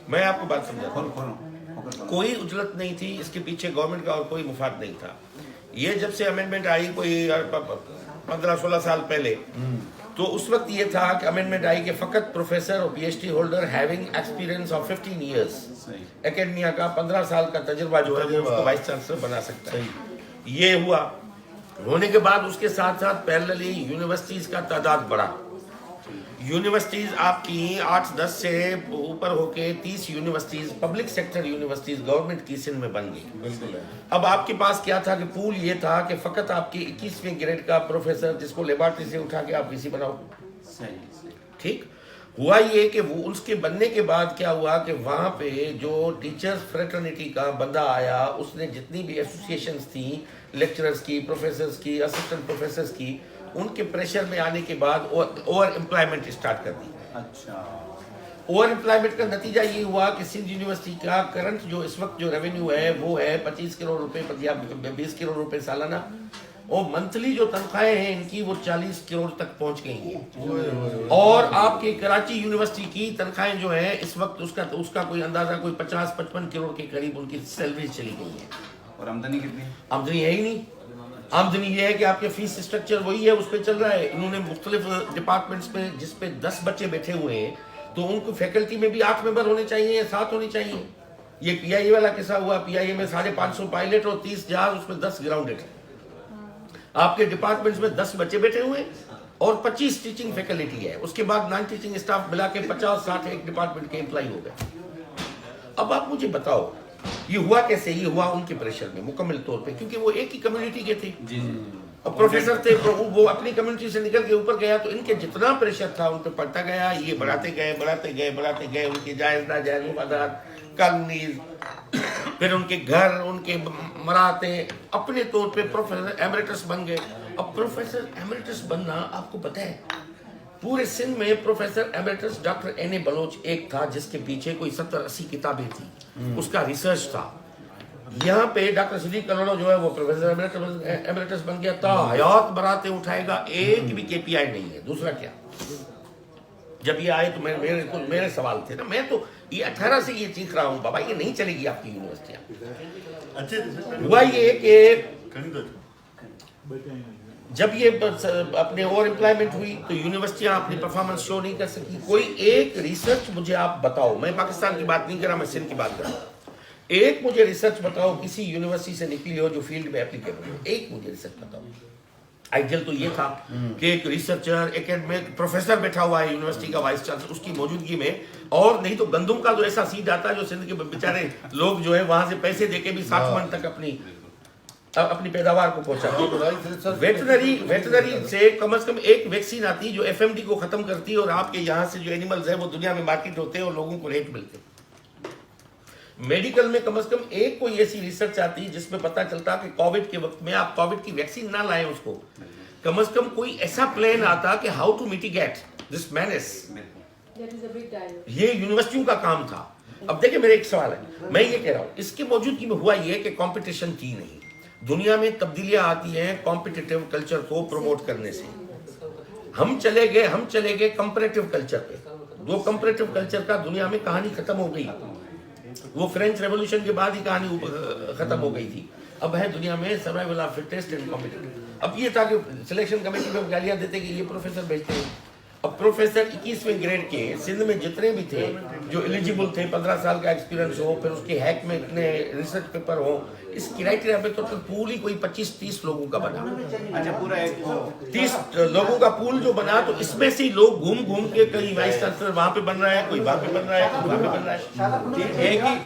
मैं आपको बात समझा, कोई उजलत नहीं थी इसके पीछे गवर्नमेंट का और कोई मुफाद नहीं था। ये जब से अमेंडमेंट आई कोई 15-16 साल पहले, तो उस वक्त ये था कि अमेंडमेंट आई कि फकत प्रोफेसर और PhD holder having experience of 15 years, academia का 15 साल का तजुर्बा जो है वो उसको वाइस चांसलर बना सकता है। ये हुआ, होने के बाद उसके साथ साथ पैरेलली यूनिवर्सिटीज का तादाद बढ़ा। यूनिवर्सिटीज आपकी 8-10 से ऊपर होके 30 universities, public sector universities government की सिंध में बन गई। बिल्कुल। अब आपके पास क्या था कि पूल ये था कि फकत आपकी 21वें ग्रेड का प्रोफेसर जिसको लेबॉर्ट्री से उठा के आप वीसी बनाओ। ठीक हुआ ये कि वो उसके बनने के बाद क्या हुआ कि वहाँ पे जो टीचर्स फ्रेटर्निटी का बंदा आया, उसने जितनी भी एसोसिएशंस थी लेक्चरर्स की, प्रोफेसर्स की, असिस्टेंट प्रोफेसर्स की, उनके प्रेशर में आने के बाद ओवर एम्प्लॉयमेंट स्टार्ट कर दी। अच्छा, ओवर एम्प्लॉयमेंट का नतीजा ये हुआ कि सिंध यूनिवर्सिटी का करंट जो इस वक्त जो रेवेन्यू है वो है 25 करोड़ रुपए या 20 करोड़ रुपए सालाना, और मंथली जो तनख्वाहें हैं इनकी वो 40 करोड़ तक पहुंच गई हैं। और आपके कराची यूनिवर्सिटी की तनख्वाहें जो है इस वक्त उसका कोई अंदाजा कोई 50-55 करोड़ के करीब उनकी सैलरी चली गई है। और आमदनी कितनी? आमदनी है ही नहीं। आमदनी ये है कि आपके फीस स्ट्रक्चर वही है, उस पर चल रहा है। इन्होंने मुख्तलिफ डिपार्टमेंट्स पे जिसपे 10 बच्चे बैठे हुए हैं, तो उनको फैकल्टी में भी 8 मेंबर होने चाहिए या 7 होने चाहिए। ये पीआईए वाला किस्सा हुआ, पीआईए में 550 पायलट और 30 जहाज, उसमें 10 ग्राउंडेड। आपके डिपार्टमेंट्स में 10 बच्चे बैठे हुए और 25 टीचिंग फैकल्टी है, उसके बाद नॉन टीचिंग स्टाफ मिला के 50-60 एक डिपार्टमेंट के एम्प्लॉय हो गए। अब आप मुझे बताओ ये हुआ कैसे? ये हुआ उनके प्रेशर में मुकम्मल तौर पे, क्योंकि वो एक ही कम्युनिटी के थे। अब प्रोफेसर थे, वो अपनी कम्युनिटी से निकल के ऊपर गया, तो इनके जितना प्रेशर था उन पर पड़ता गया। ये बढ़ाते गए उनके जायज नाजायज वफादार कॉलोनीज, फिर उनके घर, उनके मराते अपने तौर पे प्रोफेसर एमरिटस बन गए। अब प्रोफेसर एमरिटस बनना आपको पता है पूरे सिंध में professor emeritus doctor N A Baloch एक था जिसके पीछे कोई 70-80 किताबें थी, उसका रिसर्च था। यहाँ पे डॉक्टर सिद्दीक कलोड़ो जो है वो प्रोफेसर एमरिटस बन गया था, हयात बराते उठाएगा, एक भी केपीआई नहीं है। दूसरा क्या, जब ये आए तो मेरे सवाल थे ना, मैं तो ये 18 से ये चीख रहा हूँ बाबा ये नहीं चलेगी आपकी यूनिवर्सिटियाँ। हुआ ये कि जब ये अपने ओवर एम्प्लॉयमेंट हुई तो यूनिवर्सिटियां अपनी परफॉर्मेंस शो नहीं कर सकी। कोई एक रिसर्च मुझे आप बताओ, मैं पाकिस्तान की बात नहीं कर रहा, मैं सिंध की बात कर रहा हूँ। एक मुझे रिसर्च बताओ किसी यूनिवर्सिटी से निकली हो जो फील्ड में एप्लीकेबल हो, एक मुझे रिसर्च बताओ। आइडियल तो ये था कि एक रिसर्चर एकेडमिक प्रोफेसर बैठा हुआ है यूनिवर्सिटी का वाइस चांसलर, उसकी मौजूदगी में, और नहीं तो गंदुम का जो ऐसा सीड आता है जो सिंध के बेचारे लोग जो है वहां से पैसे देके भी 60 मन तक अपनी पैदावार को पहुंचा। वेटनरी से कम एक वैक्सीन आती जो एफएमडी को खत्म करती है और आपके यहाँ से जो एनिमल्स है वो दुनिया में मार्केट होते हैं और लोगों को रेट मिलते हैं। मेडिकल में कम से कम एक कोई ऐसी रिसर्च आती जिसमें पता चलता कि कोविड के वक्त में आप कोविड की वैक्सीन ना लाएं, उसको कम से कम कोई ऐसा प्लान आता कि how to mitigate this menace. ये यूनिवर्सिटियों का काम था। अब देखिए मेरा एक सवाल है, मैं ये कह रहा हूँ इसकी मौजूदगी में हुआ ये कि कंपटीशन थी नहीं। दुनिया में तब्दीलियां आती हैं कॉम्पिटिटिव कल्चर को प्रमोट करने से। हम चले गए कंपैरेटिव कल्चर पे। वो कंपैरेटिव कल्चर का दुनिया में कहानी खत्म हो गई, वो फ्रेंच रेवोल्यूशन के बाद ही कहानी खत्म हो गई थी। अब है दुनिया में survival of fittest and competitive. अब ये था कि सिलेक्शन कमेटी में गालियां देते कि ये प्रोफेसर भेजते हैं। अब प्रोफेसर 21वें ग्रेड के सिंध में जितने भी थे जो एलिजिबल थे, 15 साल का एक्सपीरियंस हो, फिर उसके हैक में इतने रिसर्च पेपर हो, इस क्राइटेरिया पे तो पूल ही कोई 25-30 लोगों का बना। अच्छा, पूरा 30 लोगों का पूल जो बना, तो इसमें से लोग घूम के कई वाइस चांसलर वहां पे बन रहा है, कोई वहां पे बन रहा है, कोई वहां पे बन रहा है।